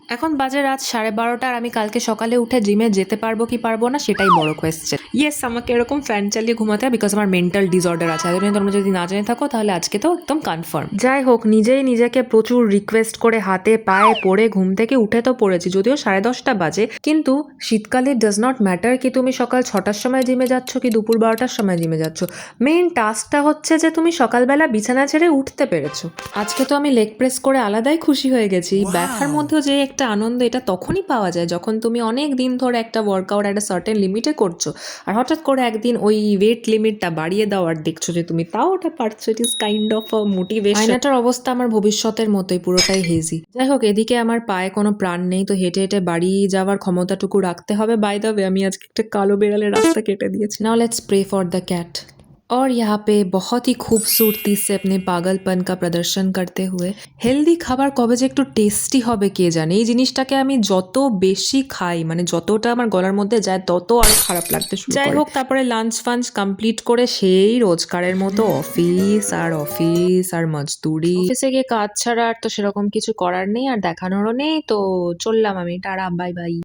এখন বাজে রাত 12:30 আর আমি কালকে সকালে উঠে জিমে যেতে পারবো কি পারবো না সেটাই বড় কোয়েশ্চেন। ইয়েস, আমাকে এরকম ফ্যান চালিয়ে ঘুমাতে হয় বিকজ আমার মেন্টাল ডিসঅর্ডার আছে। এতদিন তোমরা যদি না জেনে থাকো তাহলে আজকে তো একদম কনফার্ম। যাই হোক, নিজেই নিজেকে প্রচুর রিকোয়েস্ট করে হাতে পায়ে পড়ে ঘুম থেকে উঠে তো পড়েছি, যদিও 10:30 বাজে। কিন্তু শীতকালে ডাজ নট ম্যাটার কি তুমি সকাল 6টার সময় জিমে যাচ্ছ কি দুপুর 12টার সময় জিমে যাচ্ছ। মেইন টাস্কটা হচ্ছে যে তুমি সকালবেলা বিছানা ছেড়ে উঠতে পেরেছো। আজকে তো আমি লেগ প্রেস করে আলাদাই খুশি হয়ে গেছি। ব্যথার মধ্যেও যে একটা আনন্দ, এটা তখনই পাওয়া যায় যখন তুমি অনেক দিন ধরে একটা ওয়ার্কআউট একটা সার্টেন লিমিটে করছো, আর হঠাৎ করে একদিন ওই ওয়েট লিমিটটা বাড়িয়ে দাও আর দেখছো যে তুমি তাও ওটা পারছো। It is kind of a motivation. আয়নাটার অবস্থা আমার ভবিষ্যতের মতোই, পুরোটাই হেজি। যাই হোক, এদিকে আমার পায়ে কোনো প্রাণ নেই, তো হেঁটে হেঁটে বাড়ি যাওয়ার ক্ষমতাটুকু রাখতে হবে। বাই দ্য ওয়ে, আমি আজকে একটা কালো বেড়ালের রাস্তা কেটে দিয়েছি। Now let's pray for the cat. और यहाँ पे बहुत ही खूबसूरती से अपने पागलपन का प्रदर्शन करते हुए হেলদি খাবার কবে যে একটু টেস্টি হবে কে জানে। এই জিনিসটাকে আমি যত বেশি খাই, মানে যতটা আমার গলার মধ্যে যায় তত আরো খারাপ লাগতে শুরু করে। যাই হোক, তারপরে লাঞ্চ ফাঞ্চ কমপ্লিট করে সেই রোজকারের মতো অফিস আর মজদুরি। অফিসে গিয়ে কাজ ছাড়া আর তো সেরকম কিছু করার নেই, আর দেখানোরও নেই, তো চললাম আমি। Tata, bye bye.